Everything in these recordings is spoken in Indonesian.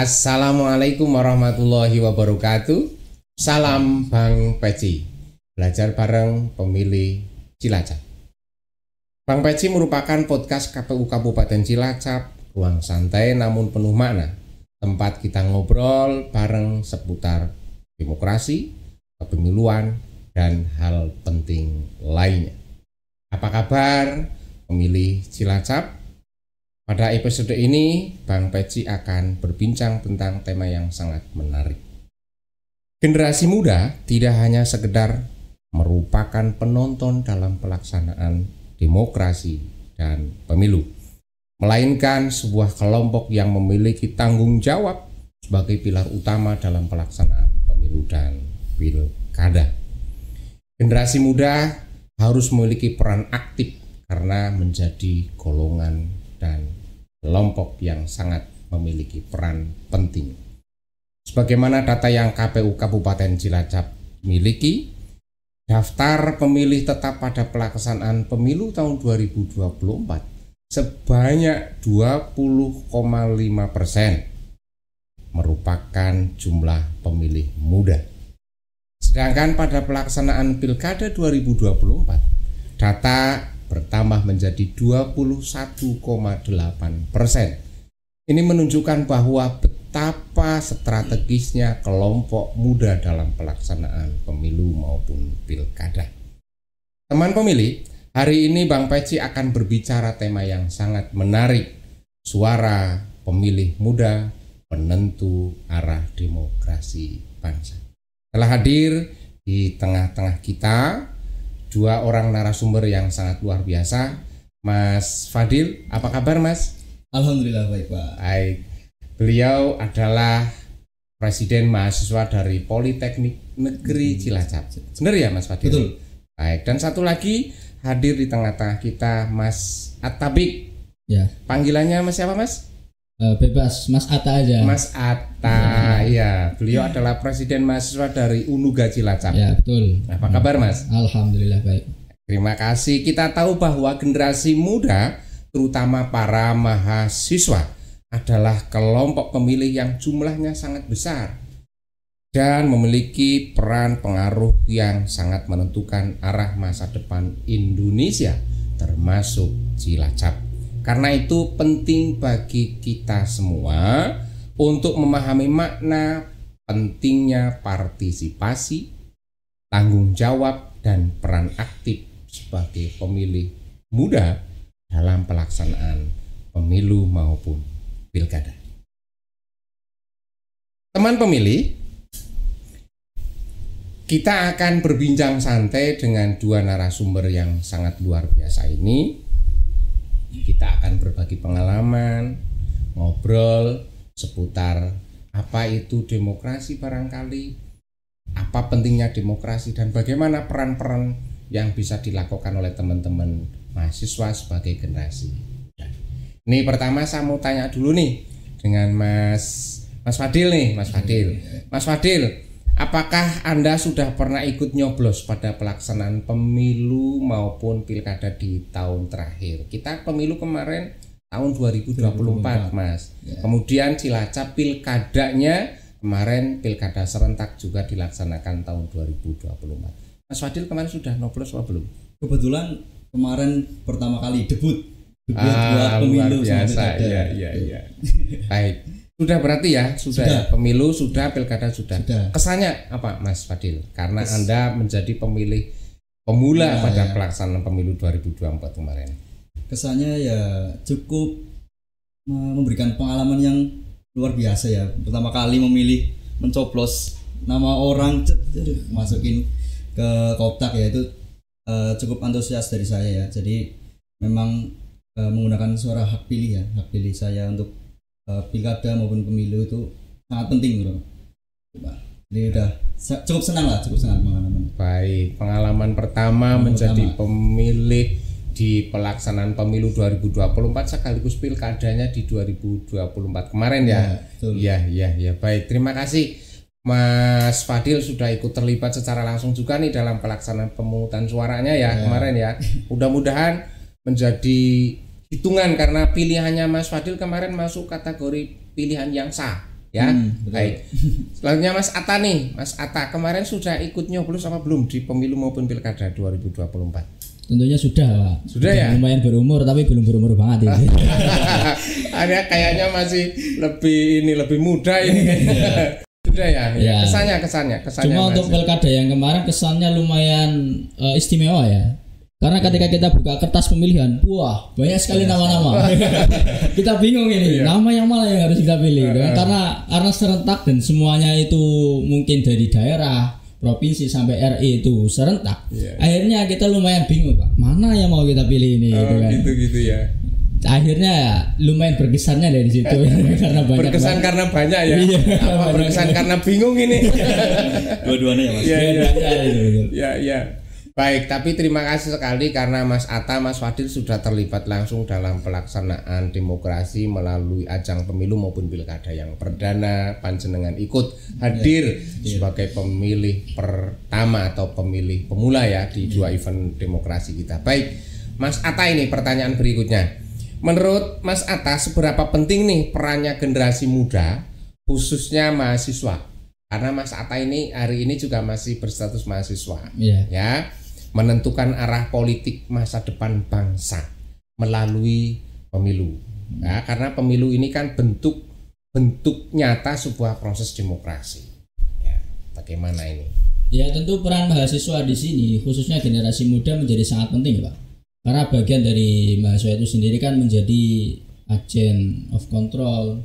Assalamualaikum warahmatullahi wabarakatuh. Salam Bang Peci. Belajar bareng pemilih Cilacap. Bang Peci merupakan podcast KPU Kabupaten Cilacap, ruang santai namun penuh makna. Tempat kita ngobrol bareng seputar demokrasi, kepemiluan, dan hal penting lainnya. Apa kabar pemilih Cilacap? Pada episode ini, Bang Peci akan berbincang tentang tema yang sangat menarik. Generasi muda tidak hanya sekedar merupakan penonton dalam pelaksanaan demokrasi dan pemilu, melainkan sebuah kelompok yang memiliki tanggung jawab sebagai pilar utama dalam pelaksanaan pemilu dan pilkada. Generasi muda harus memiliki peran aktif karena menjadi golongan dan kelompok yang sangat memiliki peran penting. Sebagaimana data yang KPU Kabupaten Cilacap miliki, daftar pemilih tetap pada pelaksanaan pemilu tahun 2024 sebanyak 20,5% merupakan jumlah pemilih muda. Sedangkan pada pelaksanaan Pilkada 2024, data bertambah menjadi 21,8%. Ini menunjukkan bahwa betapa strategisnya kelompok muda dalam pelaksanaan pemilu maupun pilkada. Teman pemilih, hari ini Bang Peci akan berbicara tema yang sangat menarik, suara pemilih muda penentu arah demokrasi bangsa. Telah hadir di tengah-tengah kita dua orang narasumber yang sangat luar biasa. Mas Fadil, apa kabar Mas? Alhamdulillah baik Pak. Baik. Beliau adalah Presiden Mahasiswa dari Politeknik Negeri Cilacap. Benar ya Mas Fadil? Betul. Baik. Dan satu lagi hadir di tengah-tengah kita Mas Atabik. Ya. Panggilannya Mas siapa Mas? Bebas, Mas Atta aja. Mas Atta, ya. Beliau adalah Presiden Mahasiswa dari Unuga Cilacap. Ya betul. Apa kabar Mas? Alhamdulillah baik. Terima kasih. Kita tahu bahwa generasi muda, terutama para mahasiswa, adalah kelompok pemilih yang jumlahnya sangat besar dan memiliki peran pengaruh yang sangat menentukan arah masa depan Indonesia, termasuk Cilacap. Karena itu penting bagi kita semua untuk memahami makna pentingnya partisipasi, tanggung jawab, dan peran aktif sebagai pemilih muda dalam pelaksanaan pemilu maupun pilkada. Teman pemilih, kita akan berbincang santai dengan dua narasumber yang sangat luar biasa ini. Kita akan berbagi pengalaman, ngobrol seputar apa itu demokrasi barangkali, apa pentingnya demokrasi, dan bagaimana peran-peran yang bisa dilakukan oleh teman-teman mahasiswa sebagai generasi. Ini pertama saya mau tanya dulu nih dengan Mas Fadil nih, Mas Fadil, apakah Anda sudah pernah ikut nyoblos pada pelaksanaan pemilu maupun pilkada di tahun terakhir? Kita pemilu kemarin tahun 2024 Mas. Ya. Kemudian Cilacap pilkadanya kemarin pilkada serentak juga dilaksanakan tahun 2024. Mas Fadil kemarin sudah nyoblos atau belum? Kebetulan kemarin pertama kali debut buat pemilu. Luar biasa. Iya. Baik. Sudah berarti ya, sudah. Pemilu sudah, pilkada sudah. Kesannya apa Mas Fadil? Karena Anda menjadi pemilih pemula pada pelaksanaan pemilu 2024 kemarin. Kesannya ya cukup memberikan pengalaman yang luar biasa ya. Pertama kali memilih mencoblos nama orang masukin ke kotak ya, itu cukup antusias dari saya ya. Jadi memang menggunakan suara hak pilih saya untuk pilkada maupun pemilu itu sangat penting bro. Jadi udah cukup senang pengalaman. Baik, pengalaman pertama menjadi pemilih di pelaksanaan pemilu 2024 sekaligus pilkadanya di 2024 kemarin ya. Iya. Baik, terima kasih Mas Fadil sudah ikut terlibat secara langsung juga nih dalam pelaksanaan pemungutan suaranya ya kemarin ya. Mudah-mudahan menjadi hitungan karena pilihannya Mas Fadil kemarin masuk kategori pilihan yang sah ya. Baik. Selanjutnya Mas Atta nih, Mas Atta kemarin sudah ikut nyoblos apa belum di pemilu maupun pilkada 2024? Tentunya sudah, Pak. Sudah ya? Lumayan berumur tapi belum berumur banget ini. Ada kayaknya masih lebih muda ini. Sudah ya? Ya. Kesannya. Cuma untuk pilkada yang kemarin kesannya lumayan istimewa ya. Karena ketika kita buka kertas pemilihan, wah banyak sekali nama-nama. Kita bingung ini, nama yang mana yang harus kita pilih. Karena serentak dan semuanya itu mungkin dari daerah, provinsi sampai RI itu serentak. Akhirnya kita lumayan bingung, Pak. Mana yang mau kita pilih ini? Gitu ya. Akhirnya lumayan berkesannya dari situ karena banyak. Berkesan karena banyak ya. Iya, apa berkesan karena bingung ini. Dua-duanya ya Mas. Iya. Baik, tapi terima kasih sekali karena Mas Atta, Mas Fadil sudah terlibat langsung dalam pelaksanaan demokrasi melalui ajang pemilu maupun pilkada yang perdana. Panjenengan ikut hadir sebagai pemilih pertama atau pemilih pemula ya di dua event demokrasi kita. Baik, Mas Atta ini pertanyaan berikutnya. Menurut Mas Atta seberapa penting nih perannya generasi muda khususnya mahasiswa? Karena Mas Atta ini hari ini juga masih berstatus mahasiswa, ya, menentukan arah politik masa depan bangsa melalui pemilu. Ya, karena pemilu ini kan bentuk nyata sebuah proses demokrasi. Ya, bagaimana ini? Ya tentu peran mahasiswa di sini khususnya generasi muda menjadi sangat penting, Pak. Karena bagian dari mahasiswa itu sendiri kan menjadi agen of control,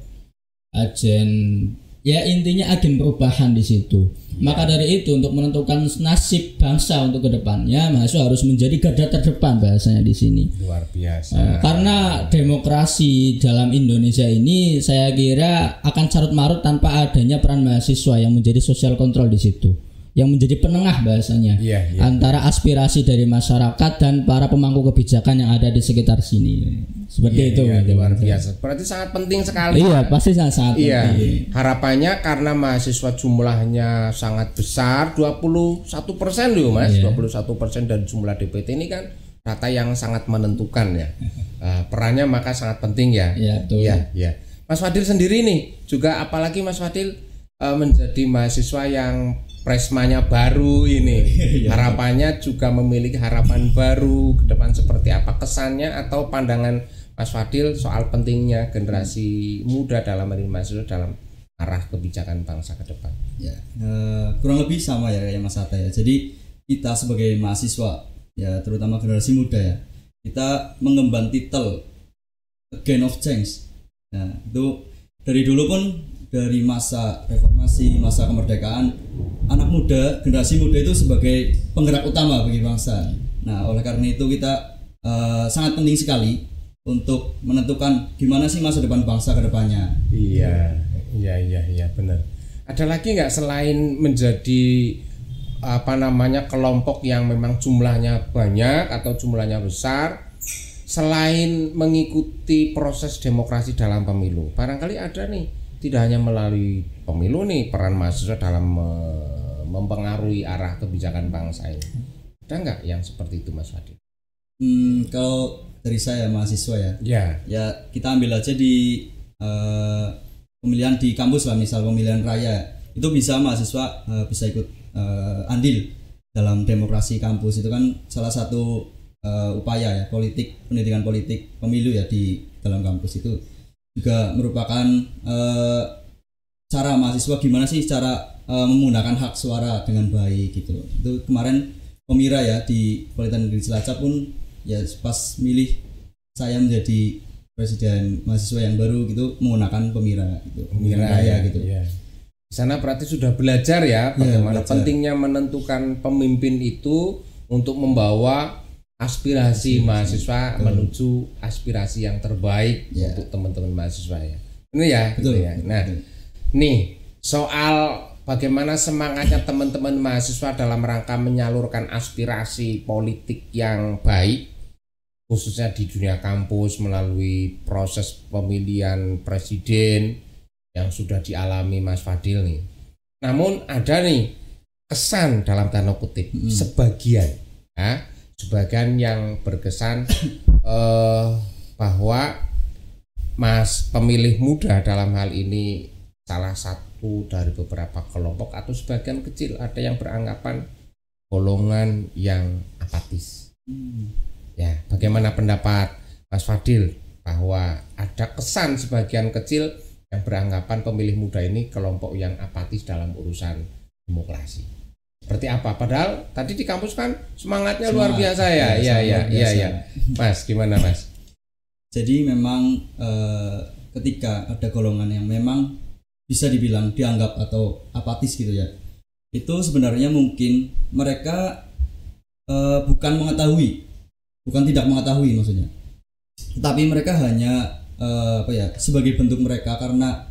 ya intinya agen perubahan di situ. Maka dari itu untuk menentukan nasib bangsa untuk kedepannya, mahasiswa harus menjadi garda terdepan bahasanya di sini. Luar biasa. Karena demokrasi dalam Indonesia ini saya kira akan carut marut tanpa adanya peran mahasiswa yang menjadi social control di situ, yang menjadi penengah bahasanya antara aspirasi dari masyarakat dan para pemangku kebijakan yang ada di sekitar sini. Seperti itu. Luar biasa. Berarti sangat penting sekali. Iya, pasti sangat penting. Harapannya karena mahasiswa jumlahnya sangat besar, 21% loh Mas, 21% dari jumlah DPT ini kan data yang sangat menentukan ya. Perannya maka sangat penting ya. Iya. Mas Fadil sendiri nih juga, apalagi Mas Fadil menjadi mahasiswa yang presmanya baru ini, harapannya juga memiliki harapan baru ke depan seperti apa kesannya atau pandangan Mas Fadil soal pentingnya generasi muda dalam hal ini mahasiswa dalam arah kebijakan bangsa ke depan. Ya, kurang lebih sama ya kayak Mas Atta ya. Jadi kita sebagai mahasiswa ya, terutama generasi muda ya, kita mengemban titel Agent of Change. Nah, itu dari dulu pun, dari masa reformasi, masa kemerdekaan, anak muda, generasi muda itu sebagai penggerak utama bagi bangsa. Nah, oleh karena itu kita sangat penting sekali untuk menentukan gimana sih masa depan bangsa ke depannya. Iya, benar. Ada lagi nggak selain menjadi kelompok yang memang jumlahnya banyak atau jumlahnya besar, selain mengikuti proses demokrasi dalam pemilu, barangkali ada nih, tidak hanya melalui pemilu nih, peran mahasiswa dalam mempengaruhi arah kebijakan bangsa ini. Ada nggak yang seperti itu Mas Fadil? Kalau dari saya mahasiswa ya kita ambil aja di pemilihan di kampus lah, misal pemilihan raya, itu bisa mahasiswa bisa ikut andil dalam demokrasi kampus. Itu kan salah satu upaya ya politik, pendidikan politik pemilu ya di dalam kampus. Itu juga merupakan cara mahasiswa gimana sih cara menggunakan hak suara dengan baik gitu. Itu kemarin Pemira ya di Politeknik Negeri Cilacap pun ya pas milih saya menjadi presiden mahasiswa yang baru gitu menggunakan Pemira gitu. Pemira raya gitu. Ya. Di sana berarti sudah belajar ya bagaimana pentingnya menentukan pemimpin itu untuk membawa aspirasi mahasiswa menuju aspirasi yang terbaik untuk teman-teman mahasiswa ya. Ini ya, betul, gitu ya. Nah, nih soal bagaimana semangatnya teman-teman mahasiswa dalam rangka menyalurkan aspirasi politik yang baik, khususnya di dunia kampus melalui proses pemilihan presiden yang sudah dialami Mas Fadil nih. Namun ada nih kesan dalam tanda kutip sebagian yang berkesan bahwa pemilih muda dalam hal ini salah satu dari beberapa kelompok atau sebagian kecil ada yang beranggapan golongan yang apatis. Ya, bagaimana pendapat Mas Fadil bahwa ada kesan sebagian kecil yang beranggapan pemilih muda ini kelompok yang apatis dalam urusan demokrasi? Seperti apa? Padahal tadi di kampus kan semangatnya luar biasa ya. Iya. Mas, gimana Mas? Jadi memang ketika ada golongan yang memang bisa dibilang dianggap atau apatis gitu ya, itu sebenarnya mungkin mereka bukan tidak mengetahui maksudnya, tetapi mereka hanya sebagai bentuk mereka karena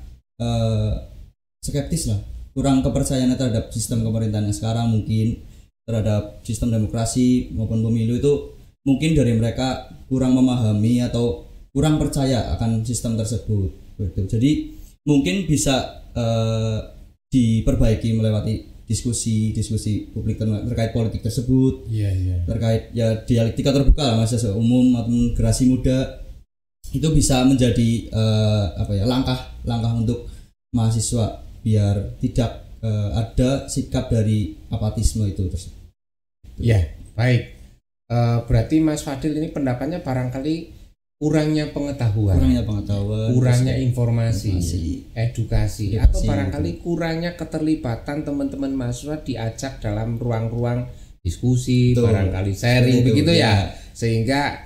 skeptis lah, kurang kepercayaan terhadap sistem pemerintahan yang sekarang, mungkin terhadap sistem demokrasi maupun pemilu itu mungkin dari mereka kurang memahami atau kurang percaya akan sistem tersebut. Jadi mungkin bisa diperbaiki melewati diskusi publik terkait politik tersebut, terkait ya dialektika terbuka lah, mahasiswa umum atau generasi muda itu bisa menjadi langkah untuk mahasiswa biar tidak ada sikap dari apatisme itu tersebut. Ya, baik. Berarti Mas Fadil ini pendapatnya barangkali kurangnya pengetahuan, kurangnya informasi, edukasi, atau barangkali kurangnya keterlibatan teman-teman mahasiswa diajak dalam ruang-ruang diskusi, barangkali sharing begitu ya, sehingga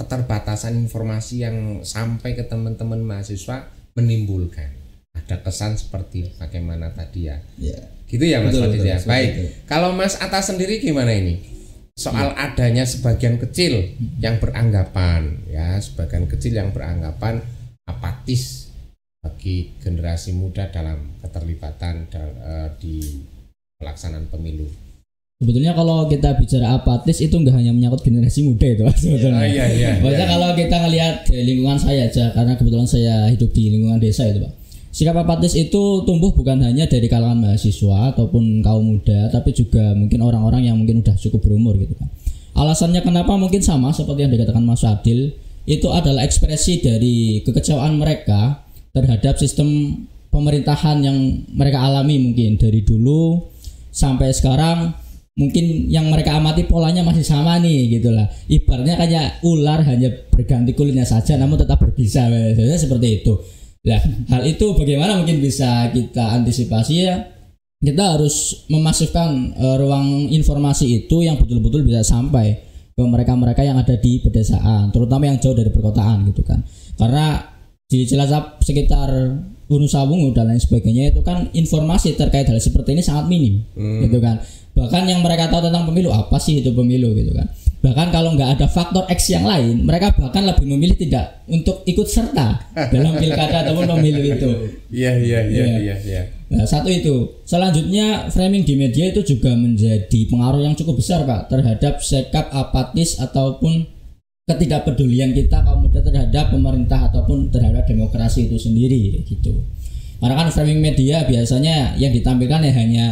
keterbatasan informasi yang sampai ke teman-teman mahasiswa menimbulkan ada kesan seperti bagaimana tadi ya. Gitu ya Mas Fadil ya. Baik. Kalau Mas Atta sendiri gimana ini? Soal adanya sebagian kecil yang beranggapan apatis bagi generasi muda dalam keterlibatan di pelaksanaan pemilu. Sebetulnya kalau kita bicara apatis itu nggak hanya menyangkut generasi muda itu sebetulnya. Maksudnya kalau kita ngelihat di lingkungan saya aja, karena kebetulan saya hidup di lingkungan desa itu Pak. Sikap apatis itu tumbuh bukan hanya dari kalangan mahasiswa ataupun kaum muda, tapi juga mungkin orang-orang yang mungkin udah cukup berumur gitu kan. Alasannya kenapa mungkin sama seperti yang dikatakan Mas Fadil, itu adalah ekspresi dari kekecewaan mereka terhadap sistem pemerintahan yang mereka alami mungkin dari dulu sampai sekarang. Mungkin yang mereka amati polanya masih sama nih gitulah. Ibaratnya kayak ular hanya berganti kulitnya saja namun tetap berbisa. Biasanya seperti itu. Nah, hal itu bagaimana mungkin bisa kita antisipasi ya? Kita harus memasifkan ruang informasi itu yang betul-betul bisa sampai ke mereka-mereka yang ada di pedesaan, terutama yang jauh dari perkotaan gitu kan. Karena di Cilacap sekitar Gunung Sawung dan lain sebagainya itu kan informasi terkait hal seperti ini sangat minim gitu kan. Bahkan yang mereka tahu tentang pemilu, apa sih itu pemilu gitu kan. Bahkan kalau nggak ada faktor X yang lain, mereka bahkan lebih memilih tidak untuk ikut serta dalam pilkada ataupun pemilu itu. Iya. Nah, satu itu. Selanjutnya framing di media itu juga menjadi pengaruh yang cukup besar Pak terhadap sikap apatis ataupun ketidakpedulian kita kaum muda terhadap pemerintah ataupun terhadap demokrasi itu sendiri gitu. Karena kan framing media biasanya yang ditampilkan ya hanya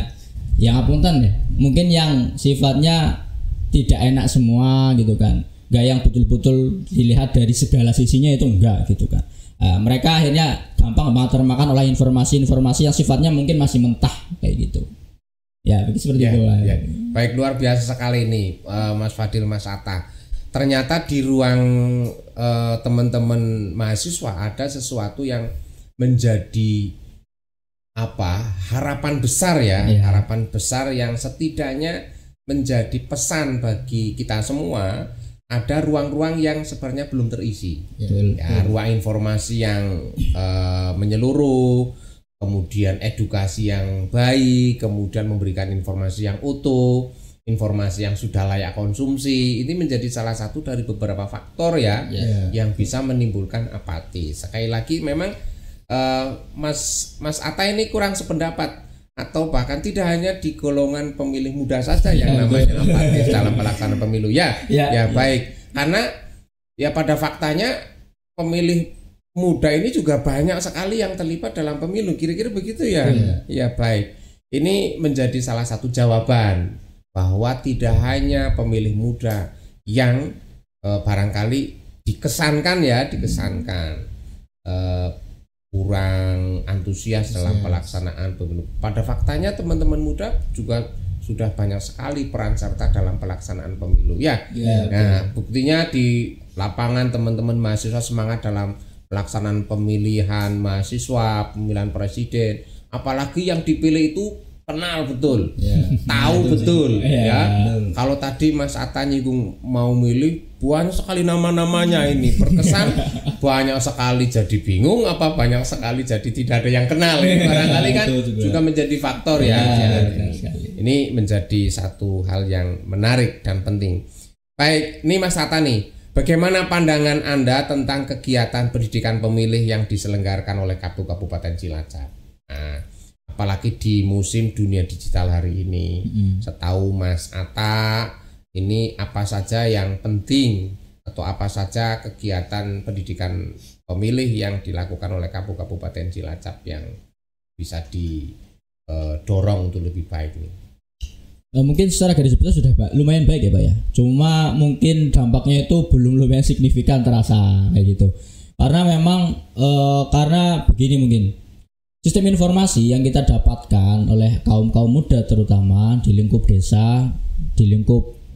yang apunten ya, mungkin yang sifatnya tidak enak semua gitu kan, nggak yang betul-betul dilihat dari segala sisinya itu enggak gitu kan. Mereka akhirnya gampang termakan oleh informasi-informasi yang sifatnya mungkin masih mentah kayak gitu. Ya begitu seperti itu. Ya. Baik, luar biasa sekali ini Mas Fadil, Mas Atta. Ternyata di ruang teman-teman mahasiswa ada sesuatu yang menjadi harapan besar harapan besar yang setidaknya menjadi pesan bagi kita semua. Ada ruang-ruang yang sebenarnya belum terisi, ruang informasi yang menyeluruh, kemudian edukasi yang baik, kemudian memberikan informasi yang utuh, informasi yang sudah layak konsumsi. Ini menjadi salah satu dari beberapa faktor yang bisa menimbulkan apatis. Sekali lagi memang Mas Atta ini kurang sependapat, atau bahkan tidak hanya di golongan pemilih muda saja yang namanya apatis dalam pelaksanaan pemilu. Baik, karena ya pada faktanya pemilih muda ini juga banyak sekali yang terlibat dalam pemilu, kira-kira begitu ya. Ya baik, ini menjadi salah satu jawaban bahwa tidak hanya pemilih muda yang barangkali dikesankan kurang antusias dalam pelaksanaan pemilu. Pada faktanya teman-teman muda juga sudah banyak sekali peran serta dalam pelaksanaan pemilu ya. Nah, buktinya di lapangan teman-teman mahasiswa semangat dalam pelaksanaan pemilihan mahasiswa, pemilihan presiden, apalagi yang dipilih itu kenal betul, tahu betul, ya. Kalau tadi Mas Atta nyinggung mau milih banyak sekali nama-namanya ini berkesan, banyak sekali jadi bingung, apa banyak sekali jadi tidak ada yang kenal. Barangkali kan juga menjadi faktor ya. Ini menjadi satu hal yang menarik dan penting. Baik, ini Mas Atta nih, bagaimana pandangan Anda tentang kegiatan pendidikan pemilih yang diselenggarakan oleh KPU Kabupaten Cilacap? Nah, apalagi di musim dunia digital hari ini. Setahu Mas Atta, ini apa saja yang penting atau apa saja kegiatan pendidikan pemilih yang dilakukan oleh KPU Kabupaten Cilacap yang bisa didorong untuk lebih baik nih? Mungkin secara garis besar sudah lumayan baik ya Pak ya. Cuma mungkin dampaknya itu belum lumayan signifikan terasa kayak gitu. Karena memang karena begini mungkin. Sistem informasi yang kita dapatkan oleh kaum muda terutama di lingkup desa, di lingkup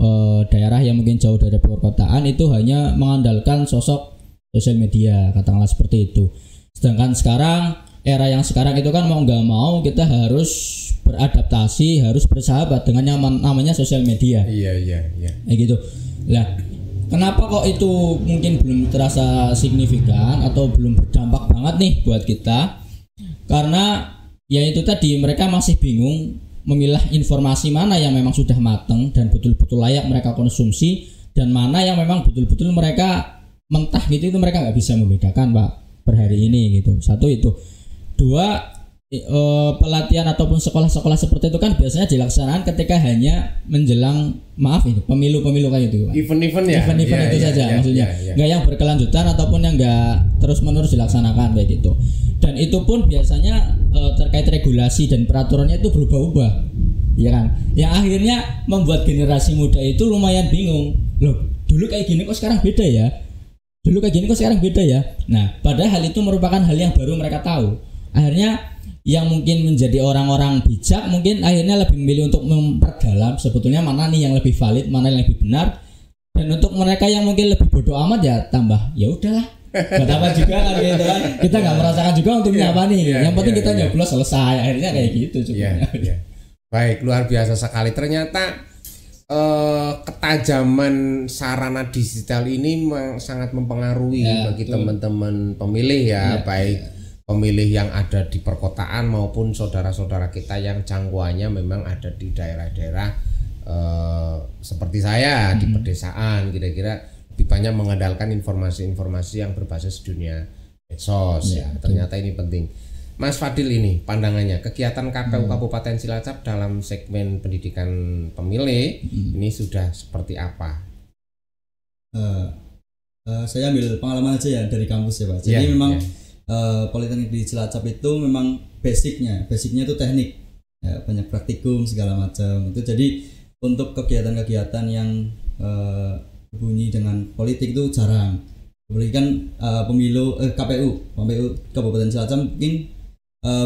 daerah yang mungkin jauh dari perkotaan itu hanya mengandalkan sosok sosial media, katakanlah seperti itu. Sedangkan sekarang, era yang sekarang itu kan mau nggak mau kita harus beradaptasi, harus bersahabat dengan yang namanya sosial media. Iya. Kayak gitu. Lah, kenapa kok itu mungkin belum terasa signifikan atau belum berdampak banget nih buat kita? Karena ya itu tadi, mereka masih bingung memilah informasi mana yang memang sudah matang dan betul-betul layak mereka konsumsi, dan mana yang memang betul-betul mereka mentah gitu, itu mereka nggak bisa membedakan Pak per hari ini gitu. Satu itu. Dua, pelatihan ataupun sekolah-sekolah seperti itu kan biasanya dilaksanakan ketika hanya menjelang pemilu-pemilu kayak gitu Pak. Event-event ya. Event-event itu saja maksudnya. Nggak yang berkelanjutan ataupun yang nggak terus-menerus dilaksanakan kayak gitu. Dan itu pun biasanya terkait regulasi dan peraturannya itu berubah-ubah, ya kan? Yang akhirnya membuat generasi muda itu lumayan bingung. Loh, dulu kayak gini kok sekarang beda ya? Dulu kayak gini kok sekarang beda ya? Nah, padahal itu merupakan hal yang baru mereka tahu. Akhirnya yang mungkin menjadi orang-orang bijak mungkin akhirnya lebih memilih untuk memperdalam sebetulnya mana nih yang lebih valid, mana yang lebih benar. Dan untuk mereka yang mungkin lebih bodoh amat ya tambah, ya udahlah. Buat apa juga kan gitu kan. Kita nggak merasakan juga untungnya apa nih. Yang penting kita nyoblos selesai. Akhirnya kayak gitu juga. Baik, luar biasa sekali. Ternyata ketajaman sarana digital ini sangat mempengaruhi bagi teman-teman pemilih ya, baik pemilih yang ada di perkotaan maupun saudara-saudara kita yang jangkauannya memang ada di daerah-daerah seperti saya di pedesaan, kira-kira lebih banyak mengandalkan informasi-informasi yang berbasis dunia medsos ya. Ternyata ini penting. Mas Fadil, ini pandangannya kegiatan KPU Kabupaten Cilacap dalam segmen pendidikan pemilih ini sudah seperti apa? Saya ambil pengalaman aja ya dari kampus ya Pak. Jadi memang Politeknik di Cilacap itu memang basicnya itu teknik ya, banyak praktikum segala macam itu. Jadi untuk kegiatan-kegiatan yang berbunyi dengan politik itu jarang. Apalagi kan pemilu KPU Kabupaten Cilacap mungkin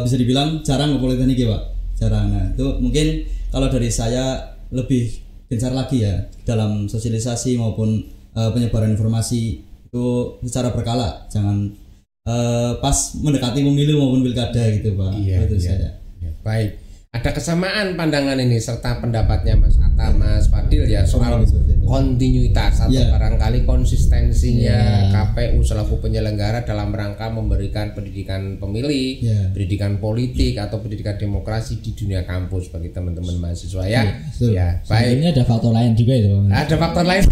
bisa dibilang jarang ke politeknik ya Pak, jarang. Nah itu mungkin kalau dari saya lebih gencar lagi ya dalam sosialisasi maupun penyebaran informasi itu secara berkala, jangan pas mendekati pemilu maupun pilkada gitu Pak. Itu saja. Baik, ada kesamaan pandangan ini serta pendapatnya Mas Atta, Mas Fadil ya soal kontinuitas atau barangkali konsistensinya KPU selaku penyelenggara dalam rangka memberikan pendidikan pemilih, pendidikan politik atau pendidikan demokrasi di dunia kampus bagi teman-teman mahasiswa ya. Baik. Ini ada faktor lain juga itu. Ada faktor lain.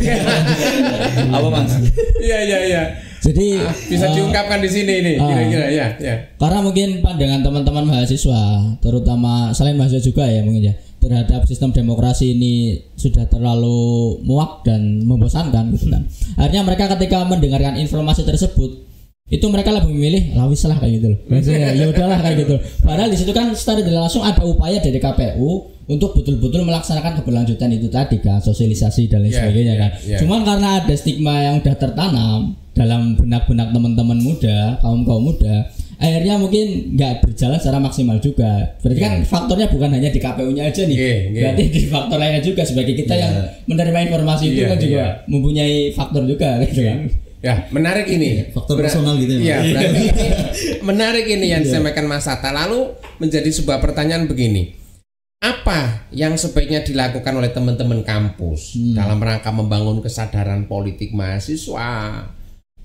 Apa Mas? Iya. Jadi bisa diungkapkan di sini ini kira-kira ya. Karena mungkin pandangan teman-teman mahasiswa, terutama selain mahasiswa juga ya mungkin ya, terhadap sistem demokrasi ini sudah terlalu muak dan membosankan gitu kan. Akhirnya mereka ketika mendengarkan informasi tersebut itu mereka lebih memilih lawis lah kayak gitu loh. Maksudnya ya udahlah kayak gitu. Padahal di situ kan secara tidak langsung ada upaya dari KPU untuk betul-betul melaksanakan keberlanjutan itu tadi kan, sosialisasi dan lain sebagainya kan. Cuman karena ada stigma yang udah tertanam dalam benak-benak teman-teman muda, kaum muda, akhirnya mungkin nggak berjalan secara maksimal juga. Berarti kan faktornya bukan hanya di KPU-nya aja nih. Berarti di faktor lainnya juga sebagai kita yang menerima informasi itu kan juga mempunyai faktor juga gitu kan. Ya, menarik ini. Faktor personal gitu ya. Iya, berarti ini menarik ini yang disampaikan Mas Atta. Lalu menjadi sebuah pertanyaan begini. Apa yang sebaiknya dilakukan oleh teman-teman kampus dalam rangka membangun kesadaran politik mahasiswa,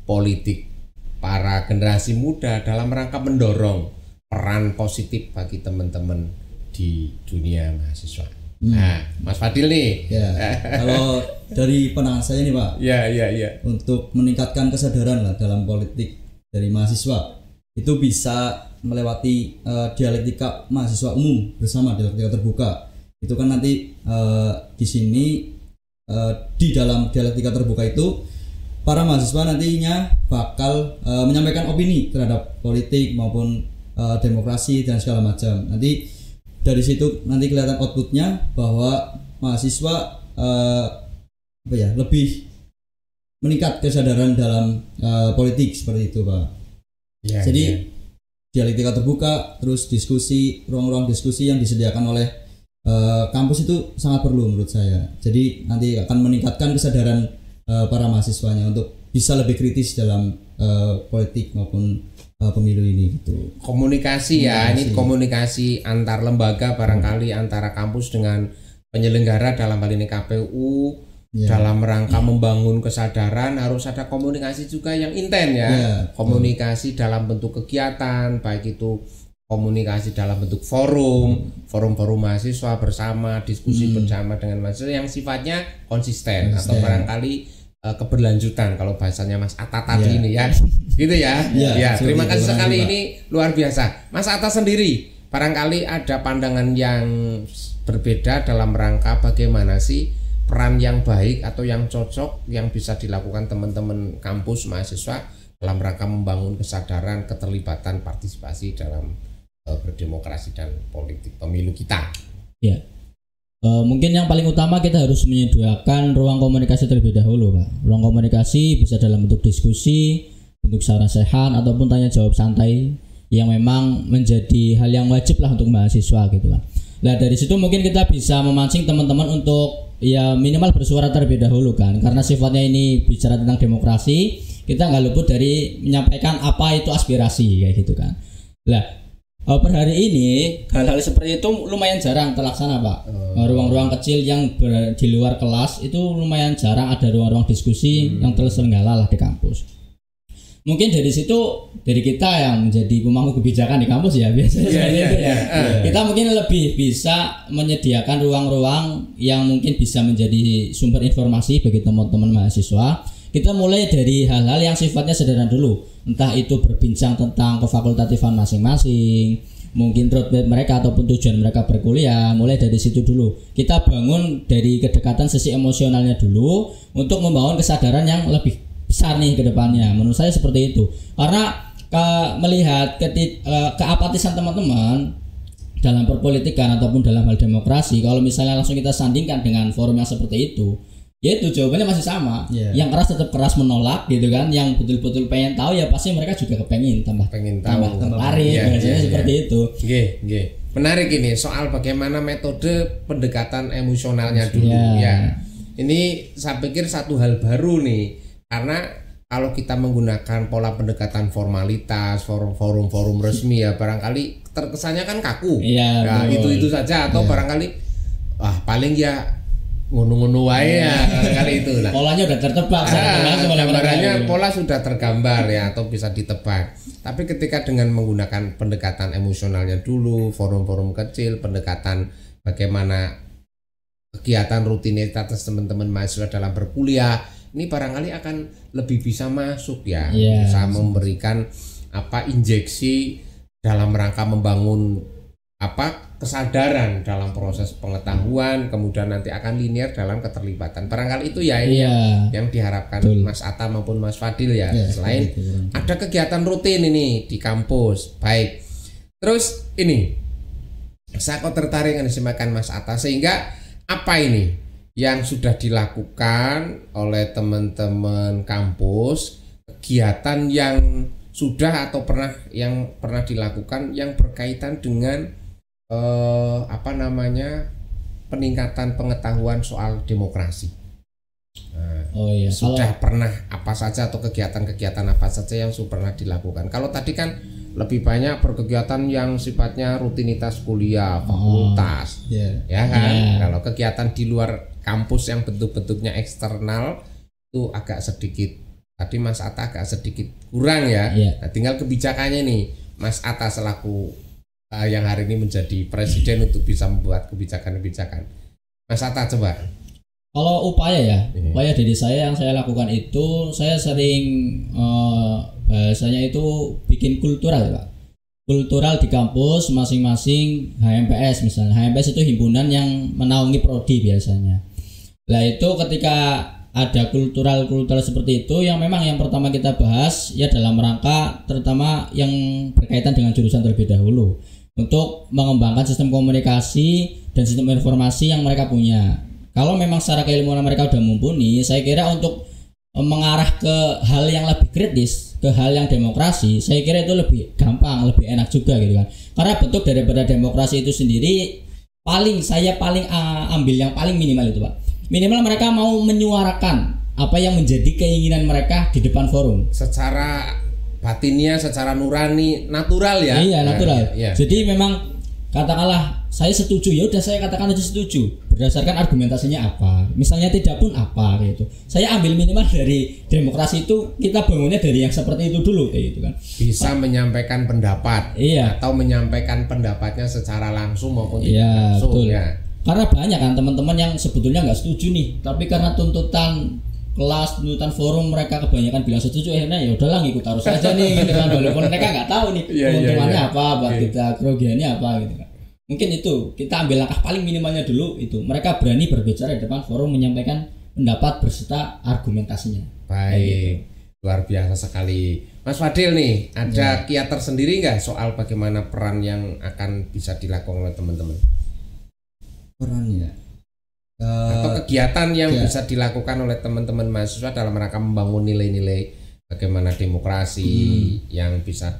politik para generasi muda dalam rangka mendorong peran positif bagi teman-teman di dunia mahasiswa? Nah, Mas Fadil nih. Ya, kalau dari pandangan saya nih Pak, ya. untuk meningkatkan kesadaran lah dalam politik dari mahasiswa itu bisa melewati dialektika mahasiswa umum bersama dialektika terbuka. Itu kan nanti di sini di dalam dialektika terbuka itu para mahasiswa nantinya bakal menyampaikan opini terhadap politik maupun demokrasi dan segala macam. Nanti dari situ nanti kelihatan outputnya bahwa mahasiswa lebih meningkat kesadaran dalam politik seperti itu Pak. Jadi dialektika terbuka, terus diskusi, ruang-ruang diskusi yang disediakan oleh kampus itu sangat perlu menurut saya. Jadi nanti akan meningkatkan kesadaran para mahasiswanya untuk bisa lebih kritis dalam politik maupun pemilu ini gitu. Komunikasi ya, ini komunikasi antar lembaga barangkali antara kampus dengan penyelenggara dalam hal ini KPU. Dalam rangka membangun kesadaran harus ada komunikasi juga yang intens ya. Komunikasi dalam bentuk kegiatan, baik itu komunikasi dalam bentuk forum mahasiswa bersama, diskusi bersama dengan mahasiswa yang sifatnya konsisten atau barangkali keberlanjutan kalau bahasanya Mas Atta tadi ini ya. Gitu ya. Terima kasih sekali, ini luar biasa. Mas Atta sendiri barangkali ada pandangan yang berbeda dalam rangka bagaimana sih peran yang baik atau yang cocok yang bisa dilakukan teman-teman kampus mahasiswa dalam rangka membangun kesadaran, keterlibatan, partisipasi dalam berdemokrasi dan politik pemilu kita. Ya, mungkin yang paling utama kita harus menyediakan ruang komunikasi terlebih dahulu, Pak. Ruang komunikasi bisa dalam bentuk diskusi, bentuk sarasehan ataupun tanya jawab santai yang memang menjadi hal yang wajib lah untuk mahasiswa gitu kan. Nah dari situ mungkin kita bisa memancing teman-teman untuk ya minimal bersuara terlebih dahulu kan, karena sifatnya ini bicara tentang demokrasi, kita nggak luput dari menyampaikan apa itu aspirasi kayak gitu kan. Nah per hari ini hal-hal seperti itu lumayan jarang terlaksana Pak. Ruang-ruang kecil yang di luar kelas itu lumayan jarang ada ruang-ruang diskusi yang terselenggara lah di kampus. Mungkin dari situ dari kita yang menjadi pemangku kebijakan di kampus ya biasanya seperti itu ya. Kita mungkin lebih bisa menyediakan ruang-ruang yang mungkin bisa menjadi sumber informasi bagi teman-teman mahasiswa. Kita mulai dari hal-hal yang sifatnya sederhana dulu, entah itu berbincang tentang kefakultatifan masing-masing, mungkin roadmap mereka ataupun tujuan mereka berkuliah. Mulai dari situ dulu kita bangun dari kedekatan sisi emosionalnya dulu untuk membangun kesadaran yang lebih besar nih ke depannya. Menurut saya seperti itu. Karena melihat keapatisan teman-teman dalam perpolitikan ataupun dalam hal demokrasi, kalau misalnya langsung kita sandingkan dengan forum yang seperti itu, ya itu jawabannya masih sama. Yang keras tetap keras menolak gitu kan, yang betul-betul pengen tahu ya pasti mereka juga kepengen tambah tarik biasanya seperti itu. Menarik ini soal bagaimana metode pendekatan emosionalnya dulu ya. Ini saya pikir satu hal baru nih. Karena kalau kita menggunakan pola pendekatan formalitas, forum resmi ya barangkali terkesannya kan kaku. Itu saja atau barangkali paling ya ngono-ngono wae ya barangkali itu. Nah, polanya udah tertebak gambarannya pola sudah tergambar ya atau bisa ditebak. Tapi ketika dengan menggunakan pendekatan emosionalnya dulu, forum-forum kecil, pendekatan bagaimana kegiatan rutinitas teman-teman mahasiswa dalam berkuliah, ini barangkali akan lebih bisa masuk ya, bisa memberikan injeksi dalam rangka membangun kesadaran dalam proses pengetahuan, kemudian nanti akan linear dalam keterlibatan. Barangkali itu ya ini yang diharapkan Mas Atta maupun Mas Fadil ya. Selain ada kegiatan rutin ini di kampus, baik. Terus ini saya kok tertarik dengan disampaikan Mas Atta, sehingga apa ini yang sudah dilakukan oleh teman-teman kampus, kegiatan yang sudah atau pernah dilakukan yang berkaitan dengan peningkatan pengetahuan soal demokrasi. Oh iya. Sudah pernah apa saja atau kegiatan-kegiatan apa saja yang sudah pernah dilakukan? Kalau tadi kan lebih banyak berkegiatan yang sifatnya rutinitas kuliah, fakultas, ya kan? Kalau kegiatan di luar kampus yang bentuk-bentuknya eksternal itu agak sedikit. Tadi Mas Atta agak sedikit kurang ya. Nah, tinggal kebijakannya nih, Mas Atta selaku yang hari ini menjadi presiden untuk bisa membuat kebijakan-kebijakan. Mas Atta coba. Kalau upaya dari saya yang saya lakukan itu, saya sering bahasanya itu bikin kultural, Pak. Kultural di kampus masing-masing HMPS misalnya. HMPS itu himpunan yang menaungi prodi biasanya. Nah itu ketika ada kultural seperti itu yang memang yang pertama kita bahas ya dalam rangka terutama yang berkaitan dengan jurusan terlebih dahulu untuk mengembangkan sistem komunikasi dan sistem informasi yang mereka punya. Kalau memang secara keilmuan mereka sudah mumpuni, saya kira untuk mengarah ke hal yang lebih kritis, ke hal yang demokrasi, saya kira itu lebih gampang, lebih enak juga gitu kan. Karena bentuk daripada demokrasi itu sendiri saya paling ambil yang paling minimal itu, Pak. Minimal mereka mau menyuarakan apa yang menjadi keinginan mereka di depan forum. Secara batinnya, secara nurani, natural ya. Iya, natural. Jadi memang katakanlah saya setuju, ya udah saya katakan aja setuju berdasarkan argumentasinya apa. Misalnya tidak pun apa gitu. Saya ambil minimal dari demokrasi itu kita bangunnya dari yang seperti itu dulu kayak gitu kan. Bisa menyampaikan pendapat atau menyampaikan pendapatnya secara langsung maupun tidak langsung. Betul. Ya. Karena banyak kan teman-teman yang sebetulnya nggak setuju nih, tapi karena tuntutan kelas, tuntutan forum mereka kebanyakan bilang setuju, akhirnya ya udahlah ngikut arus aja nih gitu kan. Walaupun mereka nggak tahu nih keuntungannya apa buat kita, kerugiannya apa gitu kan. Mungkin itu kita ambil langkah paling minimalnya dulu itu. Mereka berani berbicara di depan forum menyampaikan pendapat berserta argumentasinya. Baik, luar biasa sekali. Mas Fadil nih, ada kiat tersendiri nggak soal bagaimana peran yang akan bisa dilakukan oleh teman-teman? Peran ya. Atau kegiatan yang bisa dilakukan oleh teman-teman mahasiswa dalam rangka membangun nilai-nilai bagaimana demokrasi yang bisa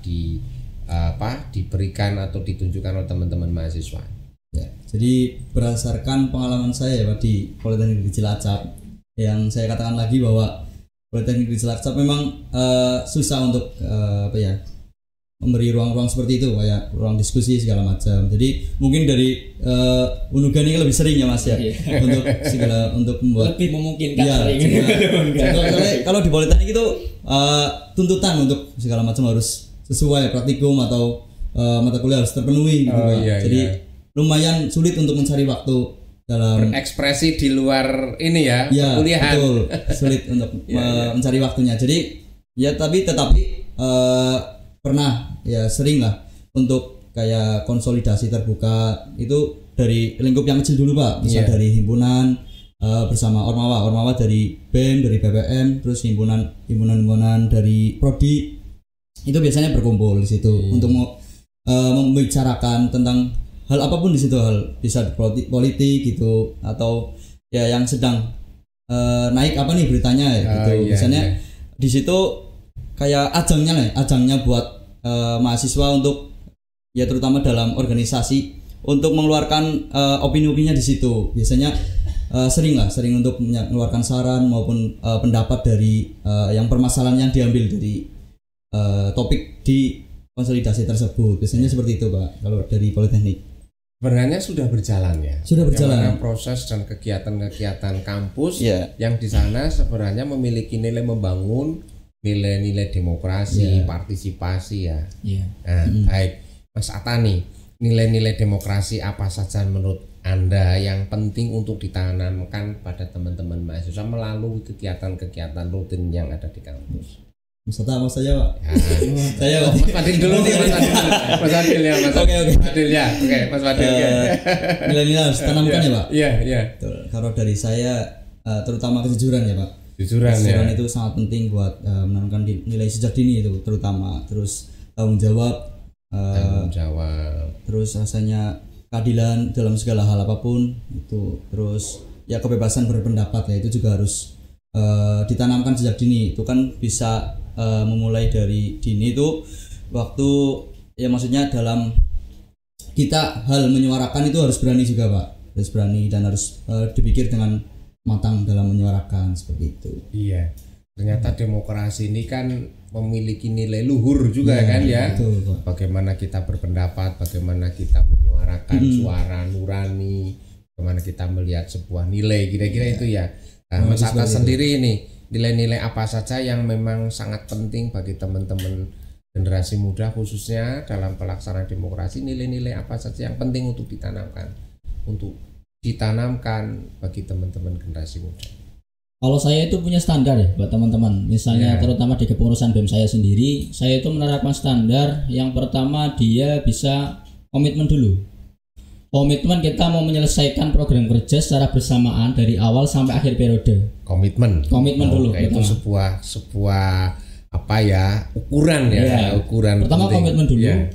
diberikan atau ditunjukkan oleh teman-teman mahasiswa. Ya, jadi berdasarkan pengalaman saya ya Pak di Politeknik Negeri Cilacap, yang saya katakan lagi bahwa Politeknik Negeri Cilacap memang susah untuk memberi ruang-ruang seperti itu, kayak ruang diskusi segala macam. Jadi mungkin dari Unuga ini lebih sering ya Mas ya, untuk membuat lebih memungkinkan sering. Kalau di Politeknik itu tuntutan untuk segala macam harus sesuai praktikum atau mata kuliah harus terpenuhi gitu, jadi lumayan sulit untuk mencari waktu dalam berekspresi di luar ini ya kuliahan. Betul, sulit untuk mencari waktunya. Jadi tetapi pernah ya sering lah untuk kayak konsolidasi terbuka itu dari lingkup yang kecil dulu Pak, misal dari himpunan bersama ormawa dari BEM, dari BPM, terus himpunan dari prodi itu biasanya berkumpul di situ untuk membicarakan tentang hal apapun di situ, hal bisa politik gitu atau ya yang sedang naik apa nih beritanya gitu. Biasanya di situ kayak ajangnya buat mahasiswa untuk ya terutama dalam organisasi untuk mengeluarkan opini-opininya di situ. Biasanya sering untuk mengeluarkan saran maupun pendapat dari yang permasalahan yang diambil dari topik di konsolidasi tersebut. Biasanya seperti itu Pak kalau dari Politeknik. Sebenarnya sudah berjalan ya. Sudah berjalan. Proses dan kegiatan-kegiatan kampus yang di sana sebenarnya memiliki nilai membangun nilai-nilai demokrasi, partisipasi ya. Baik, Mas Atta nih, nilai-nilai demokrasi apa saja menurut Anda yang penting untuk ditanamkan pada teman-teman mahasiswa melalui kegiatan-kegiatan rutin yang ada di kampus? Mas Atta, Mas saya Pak. Saya Mas Fadil dulu nih, Mas Fadil ya, Mas. Oke. Fadil ya. Oke, Mas Fadil ya. Nilai-nilai harus tanamkan ya Pak. Iya. Kalau dari saya terutama kejujuran ya Pak. Kejujuran itu sangat penting buat menanamkan nilai sejak dini itu terutama. Terus tanggung jawab. Terus rasanya keadilan dalam segala hal apapun itu. Terus ya kebebasan berpendapat ya itu juga harus ditanamkan sejak dini. Itu kan bisa memulai dari dini itu waktu ya maksudnya dalam kita hal menyuarakan itu harus berani juga Pak, harus berani dan harus dipikir dengan matang dalam menyuarakan seperti itu. Iya, ternyata demokrasi ini kan memiliki nilai luhur juga kan ya. Betul, Pak. Bagaimana kita berpendapat, bagaimana kita menyuarakan suara nurani, bagaimana kita melihat sebuah nilai, kira-kira itu ya. Nah, Mas Atta sendiri ini nilai-nilai apa saja yang memang sangat penting bagi teman-teman generasi muda khususnya dalam pelaksanaan demokrasi, nilai-nilai apa saja yang penting untuk ditanamkan bagi teman-teman generasi muda? Kalau saya itu punya standar ya buat teman-teman. Misalnya terutama di kepengurusan BEM saya sendiri, saya itu menerapkan standar yang pertama dia bisa komitmen dulu. Komitmen kita mau menyelesaikan program kerja secara bersamaan dari awal sampai akhir periode. Komitmen dulu. Itu sebuah apa ya, ukuran ya, ukuran. Pertama penting. Komitmen dulu. Ya.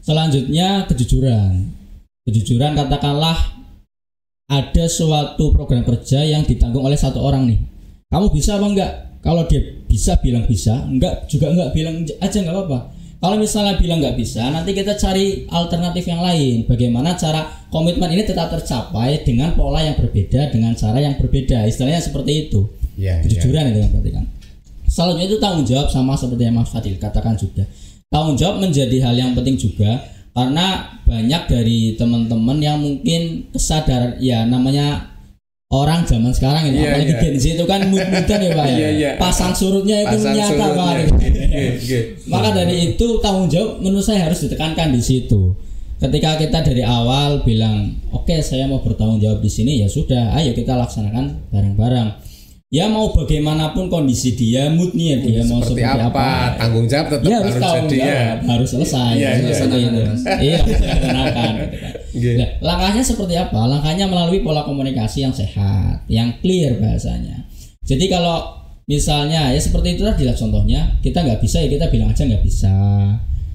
Selanjutnya kejujuran katakanlah ada suatu program kerja yang ditanggung oleh satu orang nih. Kamu bisa apa enggak? Kalau dia bisa bilang bisa, enggak juga enggak bilang aja enggak apa-apa. Kalau misalnya bilang enggak bisa, nanti kita cari alternatif yang lain. Bagaimana cara komitmen ini tetap tercapai dengan pola yang berbeda, dengan cara yang berbeda. Istilahnya seperti itu. Kejujuran itu kan berarti kan. Selanjutnya itu tanggung jawab, sama seperti yang Mas Fadil katakan juga. Tanggung jawab menjadi hal yang penting juga karena banyak dari teman-teman yang mungkin kesadaran ya namanya orang zaman sekarang ini apalagi Gen Z itu kan mood-moodan ya Pak ya. Pasang surutnya itu nyata banget. Maka dari itu tanggung jawab menurut saya harus ditekankan di situ. Ketika kita dari awal bilang oke, saya mau bertanggung jawab di sini, ya sudah, ayo kita laksanakan bareng-bareng. Ya mau bagaimanapun kondisi dia, moodnya dia mau seperti apa, tanggung jawab tetap harus tanggung jawab, harus selesai. Iya, laksanakan. Nah, langkahnya seperti apa? Langkahnya melalui pola komunikasi yang sehat, yang clear bahasanya. Jadi kalau misalnya ya seperti itu tadi lah contohnya, kita nggak bisa ya kita bilang aja nggak bisa.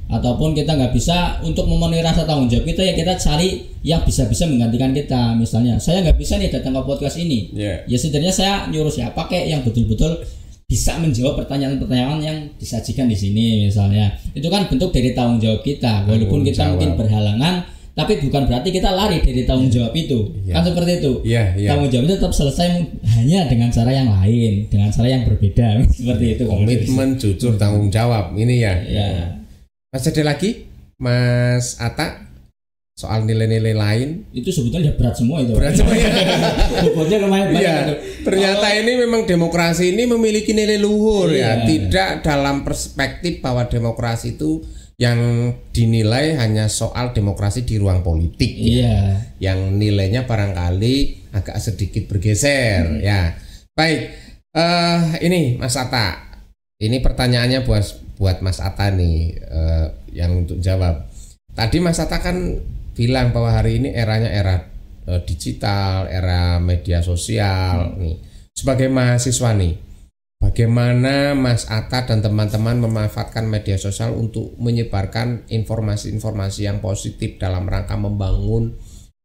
Ataupun kita nggak bisa untuk memenuhi rasa tanggung jawab kita, ya kita cari yang bisa-bisa menggantikan kita. Misalnya saya nggak bisa nih datang ke podcast ini, ya setidaknya saya nyuruh siapa kayak yang betul-betul bisa menjawab pertanyaan-pertanyaan yang disajikan di sini. Misalnya itu kan bentuk dari tanggung jawab kita, walaupun kita mungkin berhalangan, tapi bukan berarti kita lari dari tanggung jawab itu. Kan seperti itu. Tanggung jawab itu tetap selesai hanya dengan cara yang lain, dengan cara yang berbeda. Seperti itu. Komitmen, jujur, tanggung jawab ini ya. Masih ada lagi Mas Atta soal nilai-nilai lain? Itu sebetulnya berat semua itu. Berat semua ya. Bobotnya lumayan banyak. Ternyata ini memang demokrasi ini memiliki nilai luhur ya. Tidak dalam perspektif bahwa demokrasi itu yang dinilai hanya soal demokrasi di ruang politik ya. Yang nilainya barangkali agak sedikit bergeser ya. Baik, ini Mas Atta. Ini pertanyaannya buat Mas Atta nih yang untuk jawab. Tadi Mas Atta kan bilang bahwa hari ini eranya era digital, era media sosial nih. Sebagai mahasiswa nih, bagaimana Mas Atta dan teman-teman memanfaatkan media sosial untuk menyebarkan informasi-informasi yang positif dalam rangka membangun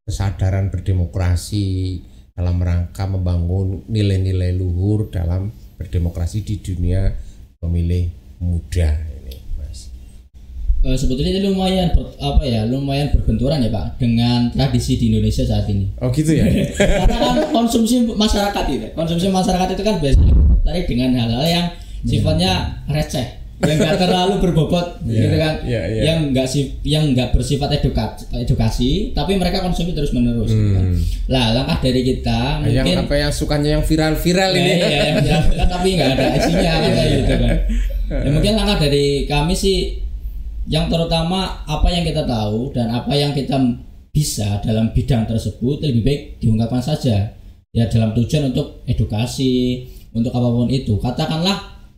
kesadaran berdemokrasi, dalam rangka membangun nilai-nilai luhur dalam berdemokrasi di dunia pemilih muda ini, Mas? Sebetulnya ini lumayan berbenturan ya Pak dengan tradisi di Indonesia saat ini. Oh gitu ya? Karena kan konsumsi masyarakat itu kan biasanya tertarik dengan hal-hal yang sifatnya receh, yang nggak terlalu berbobot, gitu kan? Yang nggak bersifat edukasi, tapi mereka konsumsi terus menerus. Gitu kan? Lah langkah dari kita mungkin yang sukanya yang viral ini. Tapi nggak ada isinya kayak gitu kan. Ya, mungkin langkah dari kami sih yang terutama apa yang kita tahu dan apa yang kita bisa dalam bidang tersebut lebih baik diungkapkan saja ya dalam tujuan untuk edukasi, untuk apapun itu. Katakanlah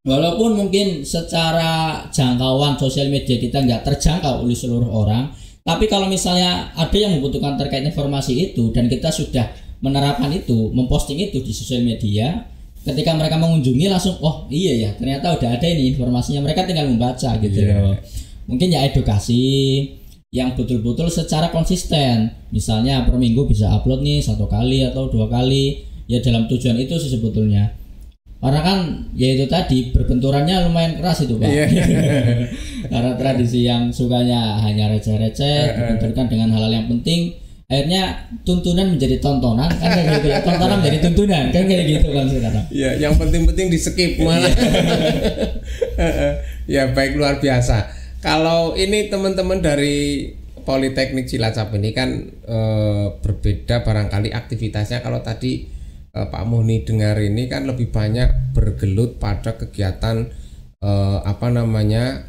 walaupun mungkin secara jangkauan sosial media kita nggak terjangkau oleh seluruh orang, tapi kalau misalnya ada yang membutuhkan terkait informasi itu dan kita sudah menerapkan itu, memposting itu di sosial media, ketika mereka mengunjungi langsung, oh iya ya ternyata udah ada ini informasinya, mereka tinggal membaca gitu loh. Mungkin ya edukasi yang betul-betul secara konsisten, misalnya per minggu bisa upload nih 1 kali atau 2 kali, ya dalam tujuan itu sih sebetulnya. Karena kan ya itu tadi berbenturannya lumayan keras itu Pak. Karena tradisi yang sukanya hanya receh-receh dibenturkan dengan hal-hal yang penting, akhirnya tuntunan menjadi tontonan kan kayak gitu ya. Tontonan menjadi tuntunan kan kayak gitu kan sekarang. Iya, yang penting-penting di skip malah. Ya baik, luar biasa. Kalau ini teman-teman dari Politeknik Cilacap ini kan berbeda barangkali aktivitasnya. Kalau tadi Pak Muhni dengar ini kan lebih banyak bergelut pada kegiatan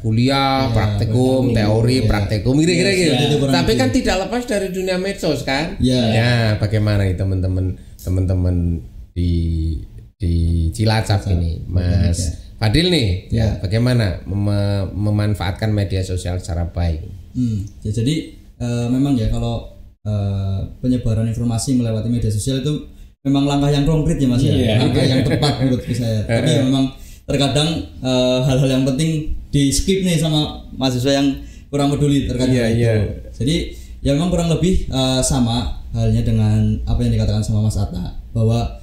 kuliah, praktikum, teori, praktikum kira-kira gitu. Tapi kan tidak lepas dari dunia medsos kan? Ya, bagaimana nih teman-teman di Cilacap ini, Mas Fadil nih, ya bagaimana memanfaatkan media sosial secara baik? Jadi memang ya kalau penyebaran informasi melewati media sosial itu memang langkah yang konkret ya Mas ya, langkah yang tepat menurut saya. Tapi ya memang terkadang hal-hal yang penting di skip nih sama mahasiswa yang kurang peduli terkait itu. Jadi ya memang kurang lebih sama halnya dengan apa yang dikatakan sama Mas Atta, bahwa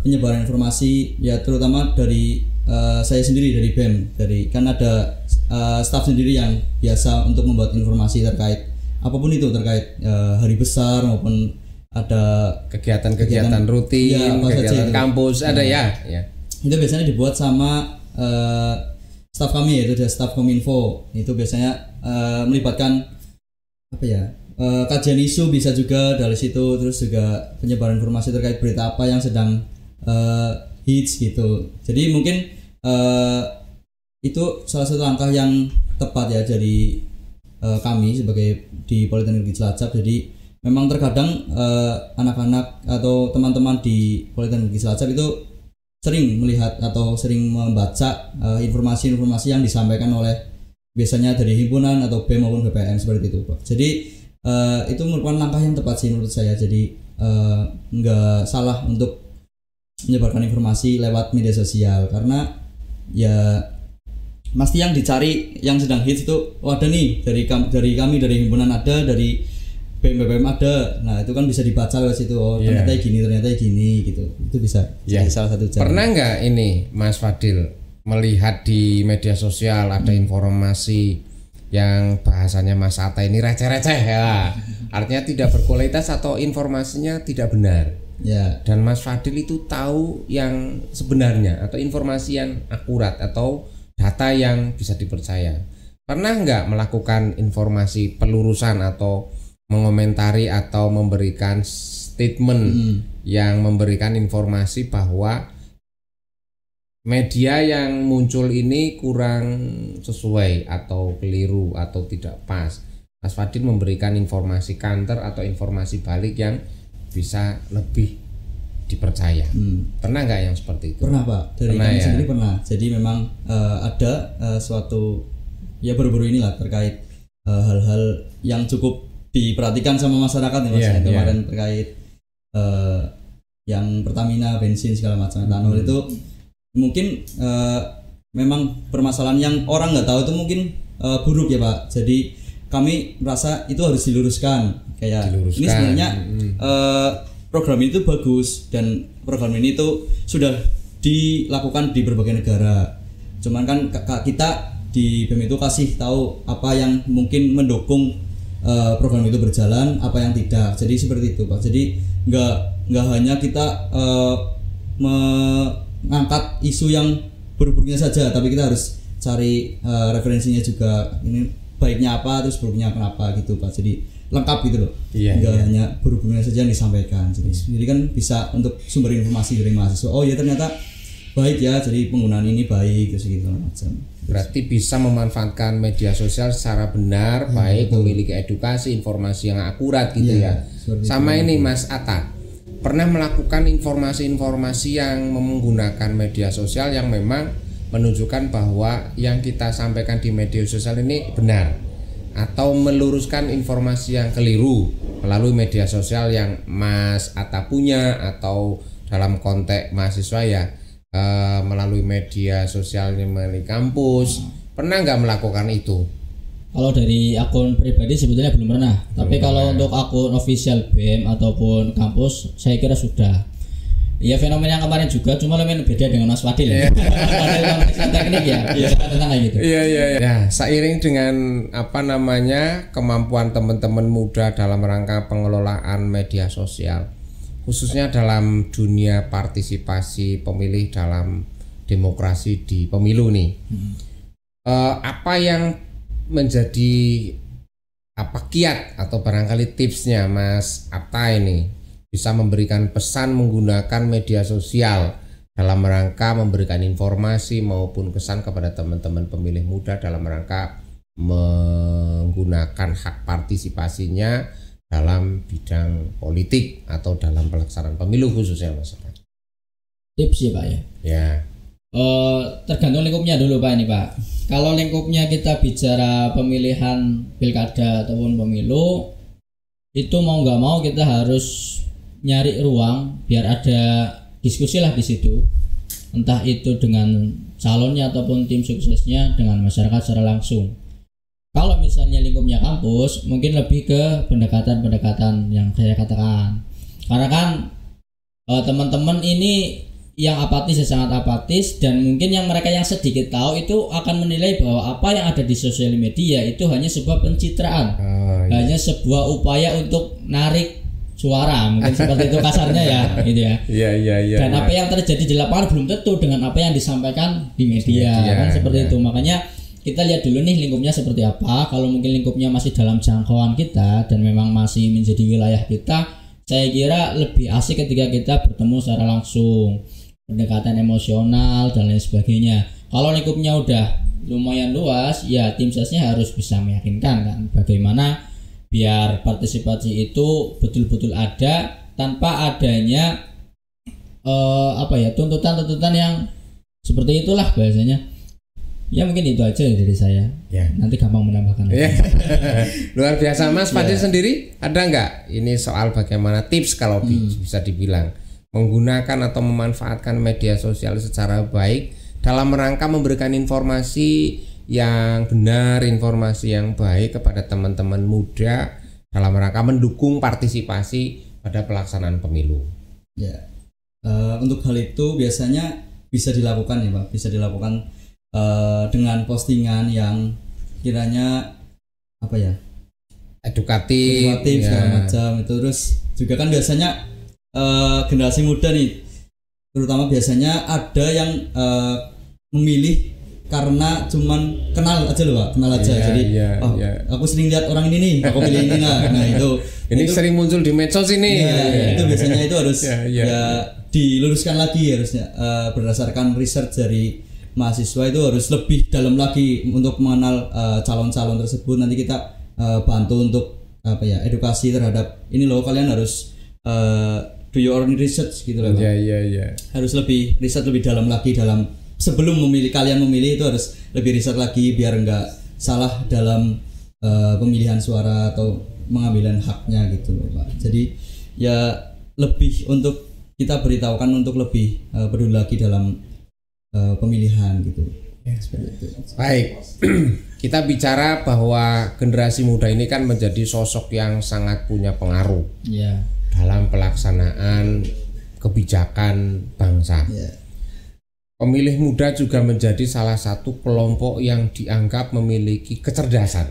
penyebaran informasi ya terutama dari saya sendiri dari BEM, kan ada staf sendiri yang biasa untuk membuat informasi terkait apapun itu, terkait hari besar maupun ada kegiatan rutin, kegiatan kampus ada ya. Itu biasanya dibuat sama staf kami, yaitu dari staf Kominfo. Itu biasanya melibatkan kajian isu bisa juga dari situ, terus juga penyebaran informasi terkait berita apa yang sedang hits gitu. Jadi mungkin itu salah satu langkah yang tepat ya dari kami sebagai di Politeknik Cilacap. Jadi memang terkadang anak-anak atau teman-teman di Politeknik Cilacap itu sering melihat atau sering membaca informasi-informasi yang disampaikan oleh biasanya dari himpunan atau BEM maupun BPM seperti itu Pak. Jadi itu merupakan langkah yang tepat sih menurut saya. Jadi nggak salah untuk menyebarkan informasi lewat media sosial, karena ya pasti yang dicari yang sedang hits itu ada nih dari kami dari himpunan, ada dari BPM ada. Nah, itu kan bisa dibaca lewat situ. Ternyata gini gitu. Itu bisa jadi salah satu cara. Pernah nggak ini Mas Fadil melihat di media sosial ada informasi yang bahasanya Mas Atta ini receh-receh ya. Artinya tidak berkualitas atau informasinya tidak benar. Ya. Dan Mas Fadil itu tahu yang sebenarnya atau informasi yang akurat atau data yang bisa dipercaya. Pernah nggak melakukan informasi pelurusan atau mengomentari atau memberikan statement yang memberikan informasi bahwa media yang muncul ini kurang sesuai atau keliru atau tidak pas? Mas Fadil memberikan informasi counter atau informasi balik yang bisa lebih dipercaya. Pernah nggak yang seperti itu? Pernah Pak, dari kami sendiri pernah. Jadi memang ada suatu ya baru-baru inilah terkait hal-hal yang cukup diperhatikan sama masyarakat nih Mas. Kemarin terkait yang Pertamina, bensin segala macam, etanol itu mungkin memang permasalahan yang orang nggak tahu itu mungkin buruk ya Pak. Jadi kami merasa itu harus diluruskan. Ini sebenarnya program ini tuh bagus dan program ini tuh sudah dilakukan di berbagai negara. Cuman kan kita di BEM itu kasih tahu apa yang mungkin mendukung program itu berjalan, apa yang tidak. Jadi seperti itu Pak. Jadi nggak hanya kita mengangkat isu yang buruk-buruknya saja, tapi kita harus cari referensinya juga. Ini baiknya apa, terus buruknya kenapa gitu Pak. Jadi lengkap gitu loh. Nggak hanya buruk-buruknya saja yang disampaikan. Jadi kan bisa untuk sumber informasi dari mahasiswa. Oh ya ternyata baik ya, jadi penggunaan ini baik terus gitu macam. Berarti bisa memanfaatkan media sosial secara benar, baik, memiliki edukasi, informasi yang akurat gitu ya. Sama ini Mas Atta, pernah melakukan informasi-informasi yang menggunakan media sosial yang memang menunjukkan bahwa yang kita sampaikan di media sosial ini benar, atau meluruskan informasi yang keliru melalui media sosial yang Mas Atta punya, atau dalam konteks mahasiswa ya melalui media sosial melalui kampus. Pernah nggak melakukan itu? Kalau dari akun pribadi sebetulnya belum pernah. Tapi kalau untuk akun official BEM ataupun kampus saya kira sudah. Iya, fenomena yang kemarin juga, cuma lumayan beda dengan Mas Fadil ya. Ada teknik ya, tentang kayak gitu. Iya. Ya, seiring dengan kemampuan teman-teman muda dalam rangka pengelolaan media sosial, khususnya dalam dunia partisipasi pemilih dalam demokrasi di pemilu nih. Apa yang menjadi kiat atau barangkali tipsnya Mas Atta ini bisa memberikan pesan menggunakan media sosial dalam rangka memberikan informasi maupun kesan kepada teman-teman pemilih muda dalam rangka menggunakan hak partisipasinya dalam bidang politik atau dalam pelaksanaan pemilu khususnya Mas Atta. Tips ya Pak ya? Ya. Tergantung lingkupnya dulu Pak ini Pak. Kalau lingkupnya kita bicara pemilihan pilkada ataupun pemilu, itu mau nggak mau kita harus nyari ruang biar ada diskusi lah di situ, entah itu dengan calonnya ataupun tim suksesnya dengan masyarakat secara langsung. Kalau misalnya lingkupnya kampus, mungkin lebih ke pendekatan-pendekatan yang saya katakan, karena kan teman-teman ini yang apatis ya sangat apatis, dan mungkin yang mereka yang sedikit tahu itu akan menilai bahwa apa yang ada di sosial media itu hanya sebuah pencitraan, hanya sebuah upaya untuk narik suara, mungkin seperti itu kasarnya ya, gitu ya. Iya. Dan apa yang terjadi di lapangan belum tentu dengan apa yang disampaikan di media kan seperti itu. Makanya kita lihat dulu nih lingkupnya seperti apa. Kalau mungkin lingkupnya masih dalam jangkauan kita dan memang masih menjadi wilayah kita, saya kira lebih asik ketika kita bertemu secara langsung, pendekatan emosional dan lain sebagainya. Kalau lingkupnya udah lumayan luas, ya tim sesnya harus bisa meyakinkan kan bagaimana biar partisipasi itu betul-betul ada tanpa adanya tuntutan-tuntutan yang seperti itulah bahasanya. Ya mungkin itu aja dari saya. Ya. Nanti gampang menambahkan. Ya. Luar biasa Mas Fadil sendiri ada nggak ini soal bagaimana tips kalau bisa dibilang menggunakan atau memanfaatkan media sosial secara baik dalam rangka memberikan informasi yang benar, informasi yang baik kepada teman-teman muda dalam rangka mendukung partisipasi pada pelaksanaan pemilu. Ya, untuk hal itu biasanya bisa dilakukan ya Pak, bisa dilakukan dengan postingan yang kiranya edukatif segala macam itu. Terus juga kan biasanya generasi muda nih, terutama biasanya ada yang memilih karena cuman kenal aja loh Pak, kenal aja. Aku sering lihat orang ini nih, aku pilih ini lah. Nah itu sering muncul di medsos ini. Itu biasanya itu harus diluruskan lagi harusnya berdasarkan research dari mahasiswa itu harus lebih dalam lagi untuk mengenal calon-calon tersebut. Nanti kita bantu untuk edukasi terhadap ini loh, kalian harus do your own research gitu loh. Harus lebih riset lebih dalam lagi dalam sebelum kalian memilih itu harus lebih riset lagi biar enggak salah dalam pemilihan suara atau pengambilan haknya gitu Pak. Jadi ya lebih untuk kita beritahukan untuk lebih peduli lagi dalam pemilihan gitu. Seperti itu. Baik. Kita bicara bahwa generasi muda ini kan menjadi sosok yang sangat punya pengaruh dalam pelaksanaan kebijakan bangsa. Pemilih muda juga menjadi salah satu kelompok yang dianggap memiliki kecerdasan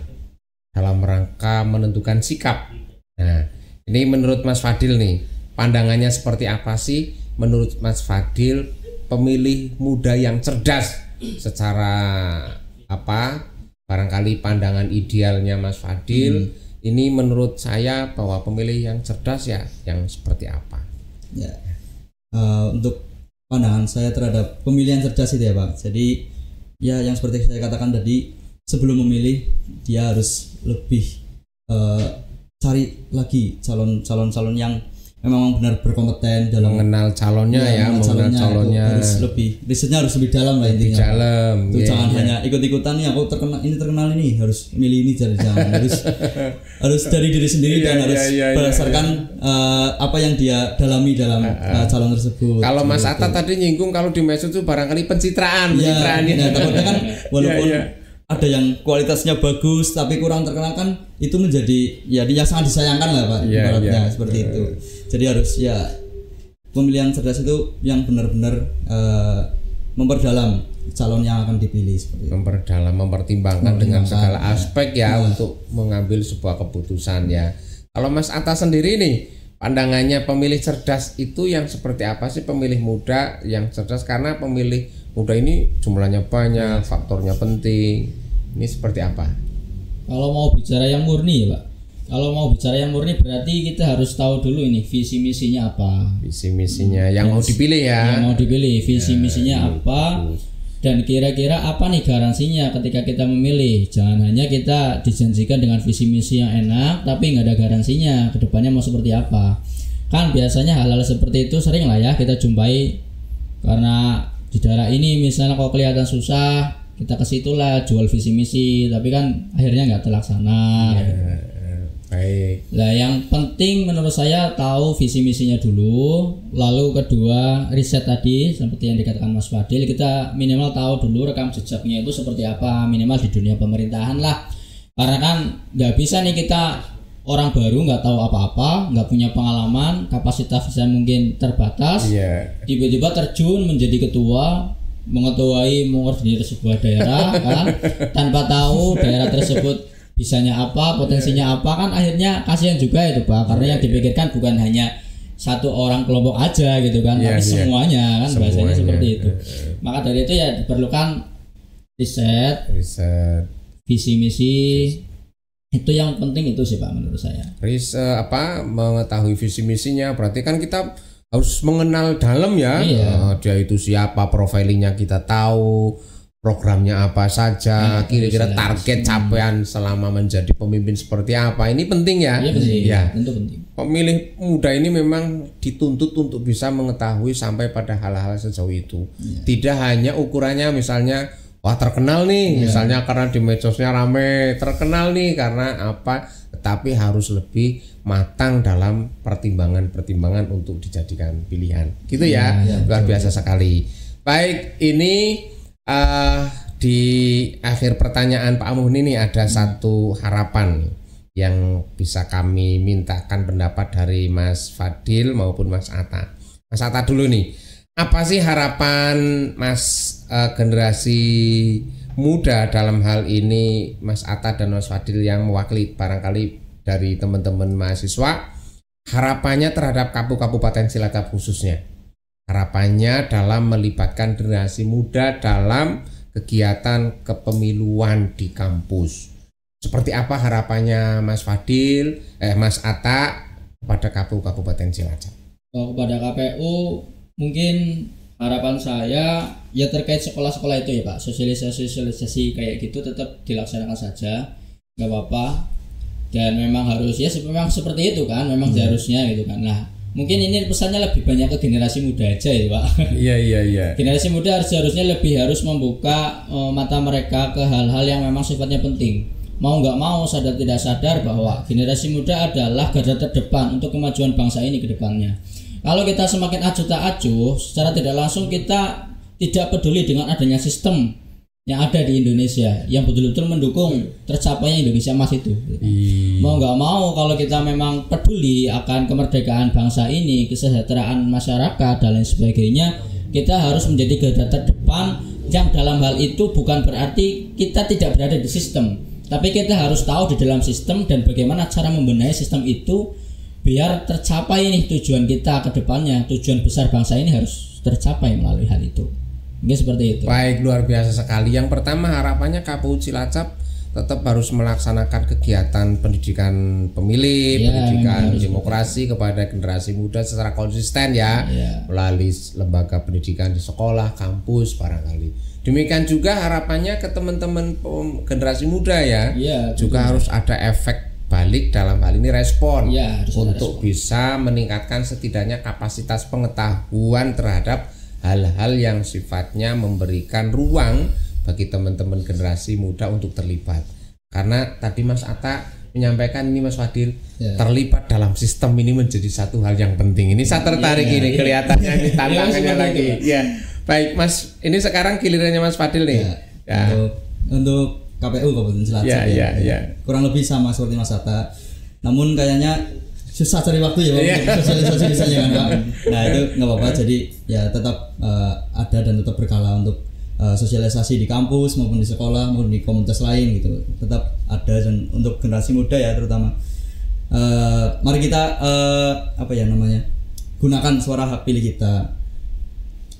dalam rangka menentukan sikap. Nah, ini menurut Mas Fadil nih, pandangannya seperti apa sih menurut Mas Fadil pemilih muda yang cerdas secara barangkali pandangan idealnya Mas Fadil ini menurut saya bahwa pemilih yang cerdas ya yang seperti apa? Ya, untuk pandangan saya terhadap pemilihan cerdas itu ya Pak. Jadi ya yang seperti saya katakan tadi, sebelum memilih dia harus lebih cari lagi calon-calon yang memang benar berkompeten dalam mengenal calonnya mengenal calonnya. Harus lebih risetnya harus lebih dalam lah intinya. Dalam. Jangan hanya ikut-ikutan nih aku terkenal ini harus milih ini, jangan harus dari diri sendiri dan harus berdasarkan apa yang dia dalami dalam calon tersebut. Kalau Mas Atta tadi nyinggung kalau di medsos itu barangkali pencitraan. Nah, takutnya kan walaupun ada yang kualitasnya bagus tapi kurang terkenal kan itu menjadi yang sangat disayangkan lah Pak, ibaratnya seperti itu. Jadi harus pemilihan cerdas itu yang benar-benar memperdalam calon yang akan dipilih seperti itu. Mempertimbangkan dengan segala aspek ya untuk mengambil sebuah keputusan ya. Kalau Mas Atta sendiri nih, pandangannya pemilih cerdas itu yang seperti apa sih, pemilih muda yang cerdas? Karena pemilih muda ini jumlahnya banyak, faktornya penting. Ini seperti apa? Kalau mau bicara yang murni ya Pak, kalau mau bicara yang murni berarti kita harus tahu dulu ini visi misinya apa. Visi misinya yang mau dipilih ya. Yang mau dipilih, visi misinya apa, dan kira-kira apa nih garansinya ketika kita memilih. Jangan hanya kita dijanjikan dengan visi misi yang enak tapi nggak ada garansinya kedepannya mau seperti apa. Kan biasanya hal-hal seperti itu sering lah ya kita jumpai, karena di daerah ini misalnya kalau kelihatan susah kita ke situlah jual visi misi, tapi kan akhirnya nggak terlaksana. Baik. Nah, yang penting menurut saya tahu visi misinya dulu, lalu kedua riset tadi seperti yang dikatakan Mas Fadil, kita minimal tahu dulu rekam jejaknya itu seperti apa, minimal di dunia pemerintahan lah. Karena kan nggak bisa nih kita orang baru nggak tahu apa-apa, nggak punya pengalaman, kapasitasnya mungkin terbatas, tiba-tiba terjun menjadi ketua, mengetuai mengkoordinir sebuah daerah kan, tanpa tahu daerah tersebut bisanya apa, potensinya apa, kan akhirnya kasihan juga itu Pak, karena yang dipikirkan bukan hanya satu orang kelompok aja gitu kan, tapi semuanya kan, bahasanya seperti itu. Maka dari itu ya diperlukan riset, visi misi, itu yang penting itu sih Pak menurut saya. Riset mengetahui visi misinya, berarti kan kita harus mengenal dalam ya. Dia itu siapa, profilingnya kita tahu, programnya apa saja, kira-kira target capaian selama menjadi pemimpin seperti apa. Ini penting ya. Tentu penting. Pemilih muda ini memang dituntut untuk bisa mengetahui sampai pada hal-hal sejauh itu. Tidak hanya ukurannya misalnya wah terkenal nih, misalnya karena di medsosnya rame, terkenal nih karena apa, tetapi harus lebih matang dalam pertimbangan-pertimbangan untuk dijadikan pilihan. Gitu ya. Luar biasa sekali. Baik, ini di akhir pertanyaan Pak Amun ini ada satu harapan yang bisa kami mintakan pendapat dari Mas Fadil maupun Mas Atta. Mas Atta dulu nih, apa sih harapan Mas generasi muda dalam hal ini, Mas Atta dan Mas Fadil yang mewakili barangkali dari teman-teman mahasiswa, harapannya terhadap Kabupaten Cilacap khususnya? Harapannya dalam melibatkan generasi muda dalam kegiatan kepemiluan di kampus. Seperti apa harapannya Mas Fadil, Mas Atta kepada KPU Kabupaten Cilacap? Kepada KPU mungkin harapan saya ya terkait sekolah-sekolah itu ya Pak, sosialisasi kayak gitu tetap dilaksanakan saja, nggak apa-apa. Dan memang harus ya memang seperti itu kan, memang seharusnya gitu kan. Nah, mungkin ini pesannya lebih banyak ke generasi muda aja ya Pak. Iya. Generasi muda seharusnya lebih harus membuka mata mereka ke hal-hal yang memang sifatnya penting. Mau nggak mau, sadar tidak sadar bahwa generasi muda adalah garda terdepan untuk kemajuan bangsa ini ke depannya. Kalau kita semakin acuh tak acuh, secara tidak langsung kita tidak peduli dengan adanya sistem yang ada di Indonesia yang betul-betul mendukung tercapainya Indonesia Emas itu. Mau nggak mau, kalau kita memang peduli akan kemerdekaan bangsa ini, kesejahteraan masyarakat dan lain sebagainya, kita harus menjadi garda terdepan. Yang dalam hal itu bukan berarti kita tidak berada di sistem, tapi kita harus tahu di dalam sistem dan bagaimana cara membenahi sistem itu biar tercapai nih tujuan kita ke depannya. Tujuan besar bangsa ini harus tercapai melalui hal itu. Mungkin seperti itu. Baik, luar biasa sekali. Yang pertama harapannya KPU Cilacap tetap harus melaksanakan kegiatan pendidikan pemilih, pendidikan demokrasi kepada generasi muda secara konsisten ya, melalui lembaga pendidikan di sekolah, kampus barangkali. Demikian juga harapannya ke teman-teman generasi muda ya, juga harus ada efek balik dalam hal ini respon untuk bisa meningkatkan setidaknya kapasitas pengetahuan terhadap hal-hal yang sifatnya memberikan ruang bagi teman-teman generasi muda untuk terlibat. Karena tadi Mas Atta menyampaikan ini Mas Fadil, terlibat dalam sistem ini menjadi satu hal yang penting. Ini saya tertarik ini kelihatannya ini tantangannya lagi. Baik Mas, ini sekarang gilirannya Mas Fadil nih. Untuk KPU Kabupaten Cilacap kurang lebih sama seperti Mas Atta. Namun kayaknya susah cari waktu ya Pak, sosialisasi misalnya kan Pak. Nah itu nggak apa-apa, jadi ya tetap ada dan tetap berkala untuk sosialisasi di kampus maupun di sekolah maupun di komunitas lain gitu, tetap ada. Dan untuk generasi muda ya terutama, mari kita gunakan suara hak pilih kita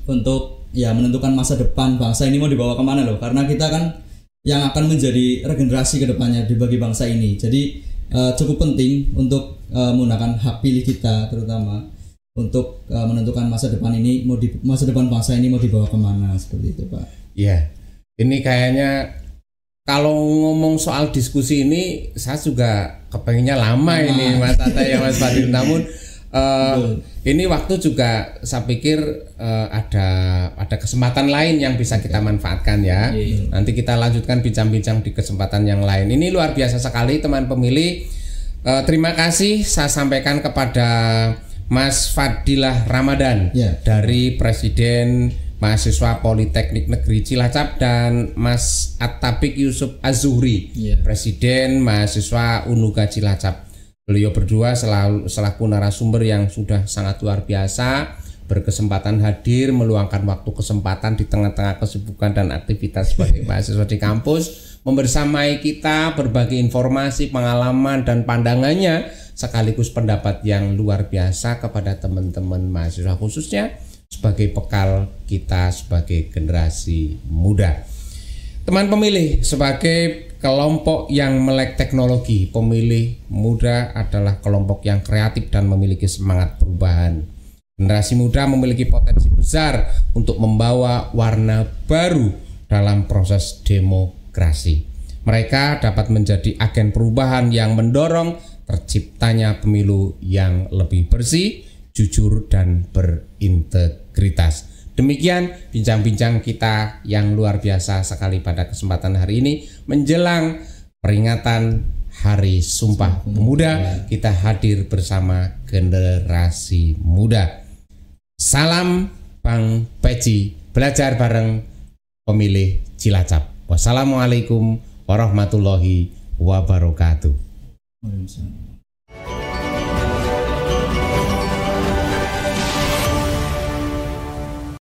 untuk ya menentukan masa depan bangsa ini mau dibawa kemana loh, karena kita kan yang akan menjadi regenerasi ke depannya bagi bangsa ini. Jadi cukup penting untuk menggunakan hak pilih kita terutama untuk menentukan masa depan ini masa depan bangsa ini mau dibawa kemana, seperti itu Pak. Iya, ini kayaknya kalau ngomong soal diskusi ini saya juga kepengennya lama ini Mas Tata ya Mas Fadil. Namun ini waktu juga saya pikir ada kesempatan lain yang bisa kita manfaatkan ya. Nanti kita lanjutkan bincang-bincang di kesempatan yang lain. Ini luar biasa sekali teman pemilih. Terima kasih saya sampaikan kepada Mas Fadilah Ramadan dari Presiden Mahasiswa Politeknik Negeri Cilacap dan Mas At-Tafiq Yusuf Az-Zuhri, Presiden Mahasiswa Unuga Cilacap. Beliau berdua selaku narasumber yang sudah sangat luar biasa, berkesempatan hadir meluangkan waktu kesempatan di tengah-tengah kesibukan dan aktivitas sebagai mahasiswa di kampus, membersamai kita berbagi informasi, pengalaman dan pandangannya sekaligus pendapat yang luar biasa kepada teman-teman mahasiswa, khususnya sebagai bekal kita sebagai generasi muda. Teman pemilih, sebagai kelompok yang melek teknologi, pemilih muda adalah kelompok yang kreatif dan memiliki semangat perubahan. Generasi muda memiliki potensi besar untuk membawa warna baru dalam proses demokrasi. Mereka dapat menjadi agen perubahan yang mendorong terciptanya pemilu yang lebih bersih, jujur, dan berintegritas. Demikian bincang-bincang kita yang luar biasa sekali pada kesempatan hari ini menjelang peringatan Hari Sumpah Pemuda. Kita hadir bersama generasi muda. Salam Bang Peci, belajar bareng pemilih Cilacap. Wassalamualaikum warahmatullahi wabarakatuh. Waalaikumsalam.